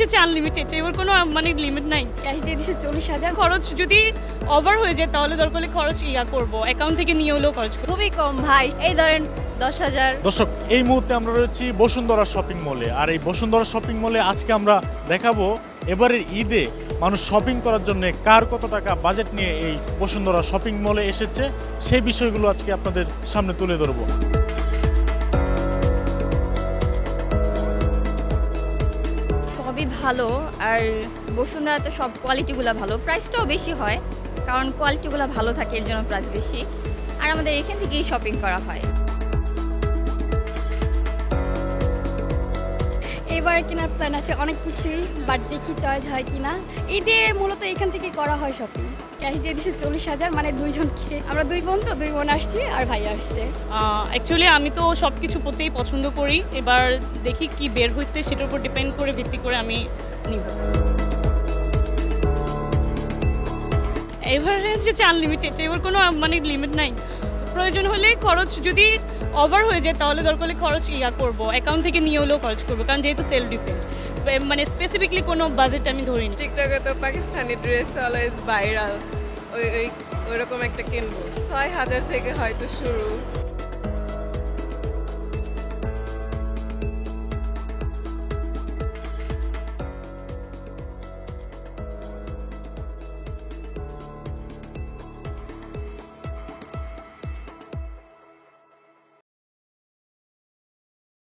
হচ্ছে আনলিমিটেড, এবার কোনো মানে লিমিট নাই। ক্যাশ দিয়ে দিছে 40,000। খরচ যদি ওভার হয়ে যায় তাহলে দরকার হলে খরচ করবো, অ্যাকাউন্ট থেকে নিয়ে হলেও খরচ করবো। খুবই কম ভাই, এই ধরেন 10,000। দর্শক, এই মুহূর্তে আমরা রয়েছি বসুন্ধরা শপিং মলে। আর এই বসুন্ধরা শপিং মলে আজকে আমরা দেখাবো এবারের ঈদে মানুষ শপিং করার জন্য কার কত টাকা বাজেট নিয়ে এই বসুন্ধরা শপিং মলে এসেছে, সেই বিষয়গুলো আজকে আপনাদের সামনে তুলে ধরবো। সবই ভালো, আর বসুন্ধরাতে সব কোয়ালিটিগুলো ভালো, প্রাইসটাও বেশি হয় কারণ কোয়ালিটিগুলো ভালো থাকে, এর জন্য প্রাইস বেশি। আর আমাদের এখান থেকেই শপিং করা হয়। এবার কেনার প্ল্যান আছে অনেক কিছুই, বাট দেখি চয়েস হয় কিনা। ঈদে মূলত এখান থেকে করা হয় শপিং। ক্যাশ দিয়ে দিছে 40,000, মানে দুইজনকে। আমরা দুই বোন আসছি আর ভাই আসছে। অ্যাকচুয়ালি আমি তো সব কিছু পরতেই পছন্দ করি, এবার দেখি কি বের হয়েছে সেটার উপর ডিপেন্ড করে ভিত্তি করে আমি নিব। এবার হচ্ছে আনলিমিটেড, এবার কোনো মানে লিমিট নাই। প্রয়োজন হলে খরচ যদি ওভার হয়ে যায় তাহলে দরকার হলে খরচ করবো, অ্যাকাউন্ট থেকে নিয়ে হলেও খরচ করবো, কারণ যেহেতু সেলফ ডিপেন্ড, মানে স্পেসিফিকলি কোনো বাজেট আমি ধরিনি। টিকটকে তো পাকিস্তানি ড্রেস অলওয়েজ ভাইরাল, ওই ওইরকম একটা কিনবো। 6,000 থেকে হয়তো শুরু।